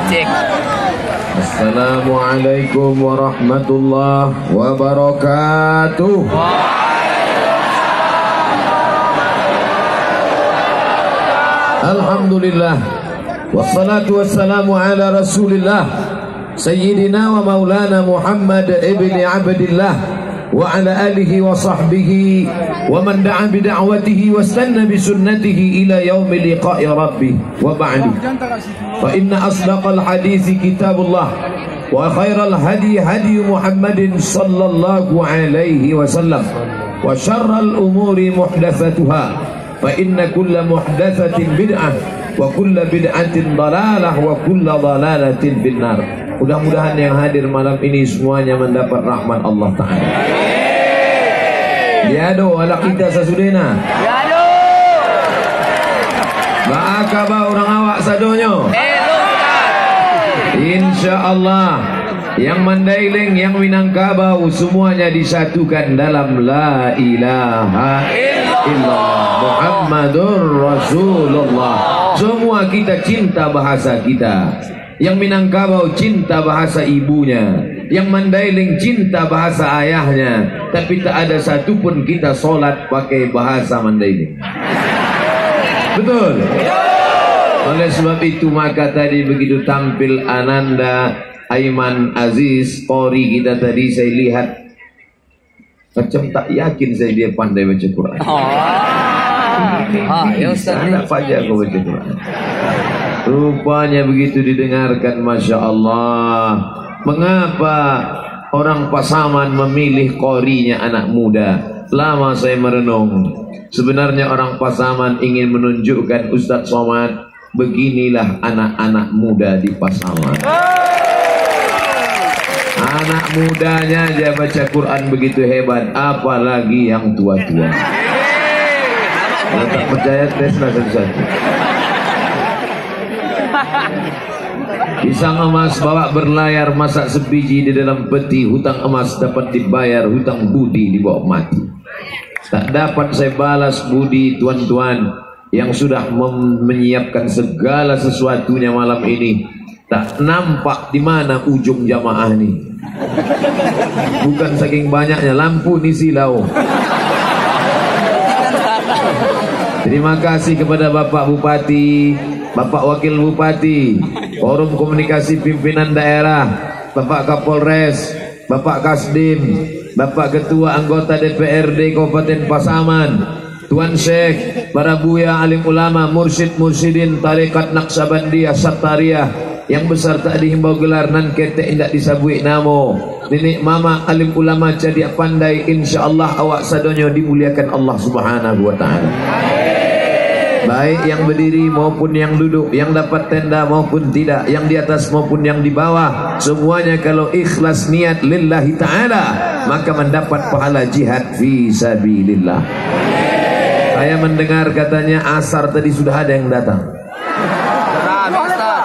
Cek. Assalamualaikum warahmatullahi wabarakatuh. Alhamdulillah. Wassalatu wassalamu ala rasulillah Sayyidina wa maulana Muhammad ibni Abdillah wa ala alihi wa sahbihi wa man da'a bida'watihi wa istanna bisunnatihi ila yaumi liqa'i rabbih wa ba'du. Fa inna asdaqal hadithi kitabullah wa khairal hadi hadi Muhammadin sallallahu alaihi wasallam wa syarral umuri muhdatsatuha fa inna kulla muhdatsatin bid'ah wa kulla bid'atin dalalah wa kulla dalalatin finnar. Mudah-mudahan yang hadir malam ini semuanya mendapat rahmat Allah Ta'ala. Diado ala kita sasudena. Diado. Ba'akaba orang awak sadonyo. Insyaallah yang Mandailing, yang Minangkabau semuanya disatukan dalam la ilaha illallah Muhammadur Rasulullah. Semua kita cinta bahasa kita. Yang Minangkabau cinta bahasa ibunya, yang Mandailing cinta bahasa ayahnya, tapi tak ada satupun kita solat pakai bahasa Mandailing. Betul? Oleh sebab itu maka tadi begitu tampil Ananda Aiman Aziz Qori kita tadi, saya lihat macam tak yakin saya dia pandai baca Quran. Ya Ustaz, anak fajar kau baca Quran. Rupanya begitu didengarkan, Masya Allah. Mengapa orang Pasaman memilih Qorinya anak muda? Lama saya merenung. Sebenarnya orang Pasaman ingin menunjukkan Ustadz Somad, beginilah anak-anak muda di Pasaman. Anak mudanya aja baca Quran begitu hebat, apalagi yang tua-tua. Kalau tak percaya teslah satu-satu. Pisang emas bawa berlayar, masak sebiji di dalam peti. Hutang emas dapat dibayar, hutang budi dibawa mati. Tak dapat saya balas budi tuan-tuan yang sudah menyiapkan segala sesuatunya malam ini. Tak nampak di mana ujung jamaah ini. Bukan saking banyaknya, lampu ni silau. Terima kasih kepada Bapak Bupati, Bapak Wakil Bupati, Forum Komunikasi Pimpinan Daerah, Bapak Kapolres, Bapak Kasdim, Bapak Ketua Anggota DPRD Kabupaten Pasaman, Tuan Syekh, para buya, alim ulama, mursyid, mursyidin, tarekat Naqsabandiyah, Sattariyah, yang besar tak dihimbau gelar, nan ketek indak disabui namo, nenek mama, alim ulama, jadi pandai, insyaallah awak sadonyo dimuliakan Allah Subhanahu wa Ta'ala. Baik yang berdiri maupun yang duduk, yang dapat tenda maupun tidak, yang di atas maupun yang di bawah, semuanya kalau ikhlas niat lillahi ta'ala, maka mendapat pahala jihad fi sabilillah. Saya mendengar katanya asar tadi sudah ada yang datang.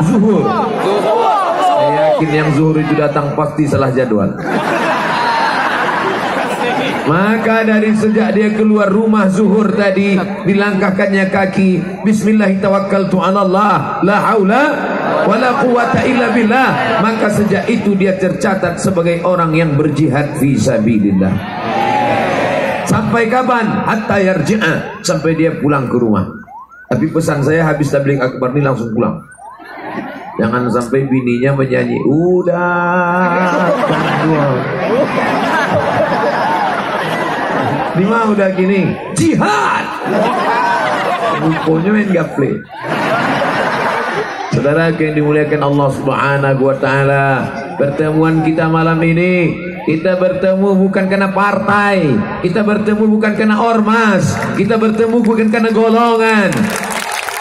Zuhur. Saya yakin yang zuhur itu datang pasti salah jadwal. Maka dari sejak dia keluar rumah zuhur tadi, dilangkahkannya kaki, Bismillahirrahmanirrahim, la haula wala quwata illa billah. Maka sejak itu dia tercatat sebagai orang yang berjihad fi sabilillah. Sampai kapan? Hatta yarji'a, sampai dia pulang ke rumah. Tapi pesan saya habis tabligh akbar ini langsung pulang. Jangan sampai bininya menyanyi, udah lima udah gini, jihad. Rupanya main gaple. Saudara yang dimuliakan Allah Subhanahu wa Ta'ala, pertemuan kita malam ini, kita bertemu bukan karena partai, kita bertemu bukan karena ormas, kita bertemu bukan karena golongan.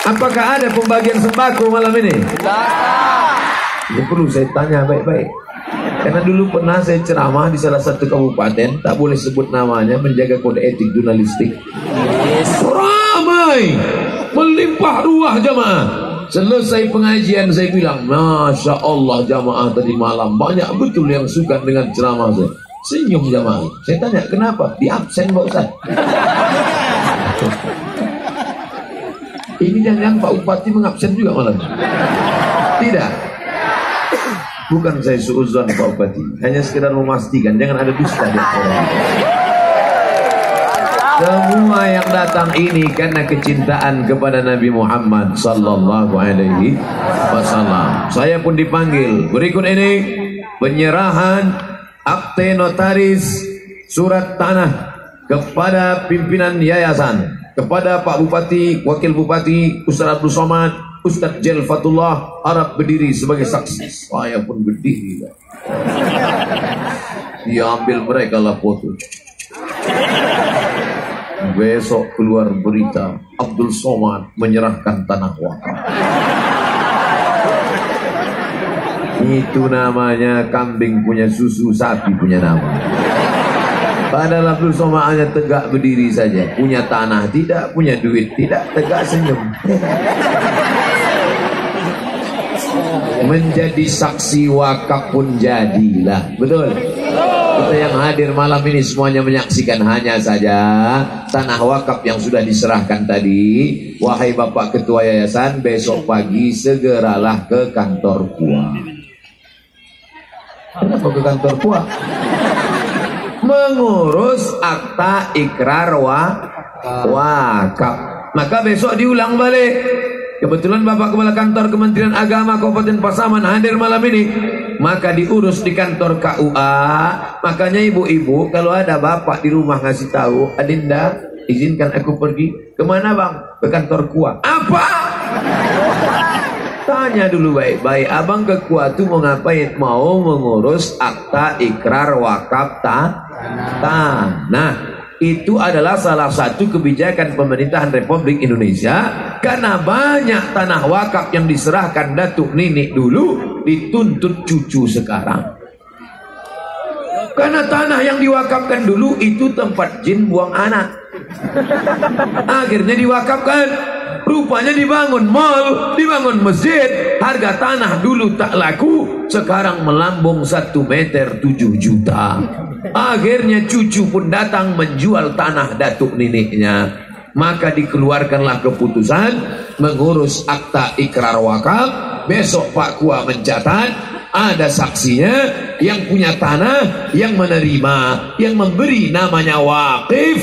Apakah ada pembagian sembako malam ini? Ini perlu saya tanya baik-baik. Karena dulu pernah saya ceramah di salah satu kabupaten, tak boleh sebut namanya, menjaga kode etik jurnalistik. Ramai, melimpah ruah jamaah. Selesai pengajian saya bilang, Masya Allah jamaah tadi malam banyak betul yang suka dengan ceramah saya. Senyum jamaah. Saya tanya kenapa? Di absen Pak Ustaz. Ini jangan Pak Bupati mengabsen juga malam. Tidak. Bukan saya suuzon Pak Bupati, hanya sekedar memastikan jangan ada dusta di antara. Semua yang datang ini karena kecintaan kepada Nabi Muhammad sallallahu alaihi wasallam. Saya pun dipanggil. Berikut ini penyerahan akte notaris surat tanah kepada pimpinan yayasan, kepada Pak Bupati, Wakil Bupati, Ustaz Abdul Somad, Ustaz Jel Fatullah Arab berdiri sebagai saksi. Saya pun berdiri. Diambil mereka lah foto. Besok keluar berita Abdul Somad menyerahkan tanah wakaf. Itu namanya kambing punya susu, sapi punya nama. Padahal Abdul Somad hanya tegak berdiri saja, punya tanah tidak, punya duit tidak, tegak senyum. Menjadi saksi wakaf pun jadilah, betul. Kita yang hadir malam ini semuanya menyaksikan hanya saja tanah wakaf yang sudah diserahkan tadi. Wahai Bapak Ketua Yayasan, besok pagi segeralah ke kantor PUA. Kenapa ke kantor PUA? Mengurus akta ikrar wakaf. Maka besok diulang balik. Kebetulan Bapak Kepala Kantor Kementerian Agama Kabupaten Pasaman hadir malam ini, maka diurus di kantor KUA. Makanya ibu-ibu kalau ada bapak di rumah ngasih tahu, Adinda izinkan aku pergi. Kemana bang? Ke kantor KUA. Apa? Tanya dulu baik-baik, abang ke KUA itu mau ngapain? Mau mengurus akta ikrar wakaf tanah. Itu adalah salah satu kebijakan pemerintahan Republik Indonesia. Karena banyak tanah wakaf yang diserahkan datuk nenek dulu dituntut cucu sekarang. Karena tanah yang diwakafkan dulu itu tempat jin buang anak. Akhirnya diwakafkan. Rupanya dibangun mall, dibangun masjid. Harga tanah dulu tak laku, sekarang melambung 1 meter 7 juta. Akhirnya cucu pun datang menjual tanah datuk neneknya. Maka dikeluarkanlah keputusan mengurus akta ikrar wakaf. Besok Pak Kua mencatat ada saksinya yang punya tanah, yang menerima, yang memberi namanya wakif,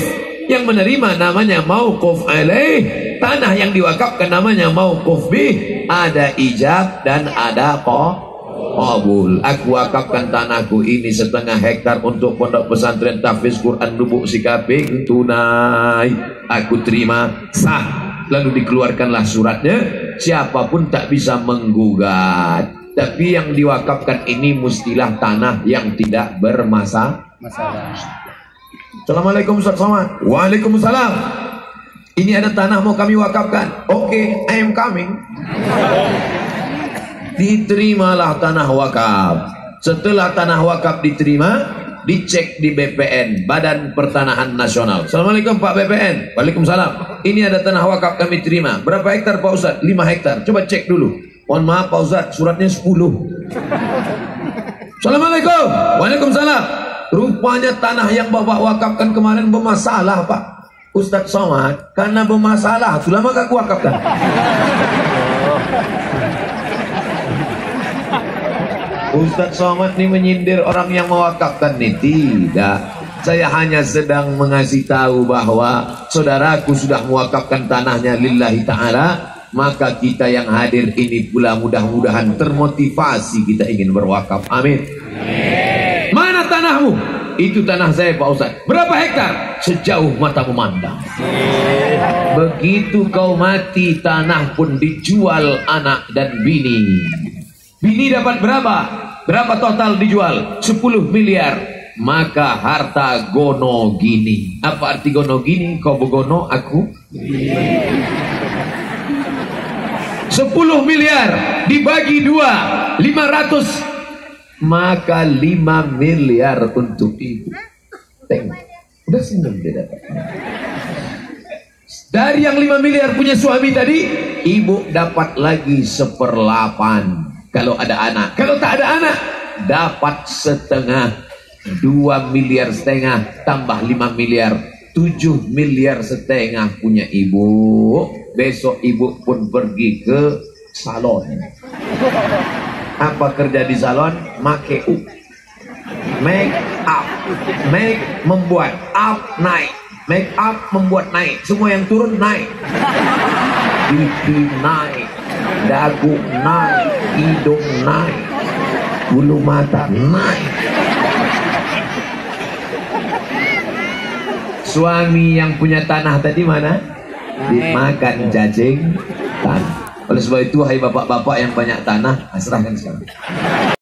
yang menerima namanya mauquf alaih, tanah yang diwakafkan namanya mauquf bih, ada ijab dan ada qabul. Aku wakafkan tanahku ini 1/2 hektar untuk pondok pesantren tahfiz Quran Lubuk Sikaping tunai. Aku terima, sah. Lalu dikeluarkanlah suratnya. Siapapun tak bisa menggugat. Tapi yang diwakafkan ini mestilah tanah yang tidak bermasalah. Assalamualaikum Ustaz Somad. Waalaikumsalam. Ini ada tanah mau kami wakafkan. Oke, I am coming. Diterimalah tanah wakaf. Setelah tanah wakaf diterima, dicek di BPN, Badan Pertanahan Nasional. Assalamualaikum Pak BPN. Waalaikumsalam. Ini ada tanah wakaf kami terima. Berapa hektar Pak Ustaz? 5 hektar. Coba cek dulu. Mohon maaf Pak Ustaz, suratnya 10. Assalamualaikum. Waalaikumsalam. Rupanya tanah yang Bapak wakafkan kemarin bermasalah Pak Ustaz Somad. Karena bermasalah, sudah maka aku wakafkan. Ustaz Somad ini menyindir orang yang mewakafkan ini. Tidak. Saya hanya sedang mengasih tahu bahwa saudaraku sudah mewakafkan tanahnya lillahi ta'ala. Maka kita yang hadir ini pula mudah-mudahan termotivasi kita ingin berwakaf. Amin. Mana tanahmu? Itu tanah saya Pak Ustaz. Berapa hektar? Sejauh mata memandang. Begitu kau mati, tanah pun dijual anak dan bini. Bini dapat berapa? Berapa total dijual? 10 miliar. Maka harta gono gini. Apa arti gono gini? Kau begono, aku 10 miliar dibagi 2, 500. Maka 5 miliar untuk ibu. Tengok, udah senyum dia dapat. Dari yang 5 miliar punya suami tadi, ibu dapat lagi 1/8. Kalau ada anak. Kalau tak ada anak, dapat setengah. 2,5 miliar tambah 5 miliar. 7,5 miliar punya ibu. Besok ibu pun pergi ke salon. Apa kerja di salon? Make up. Make up. Make membuat, up naik. Make up membuat naik. Semua yang turun naik. Pipi naik, dagu naik, hidung naik, bulu mata naik. Suami yang punya tanah tadi mana? Dimakan cacing tanah. Oleh sebab itu, hai bapak-bapak yang banyak tanah, serahkan sekarang.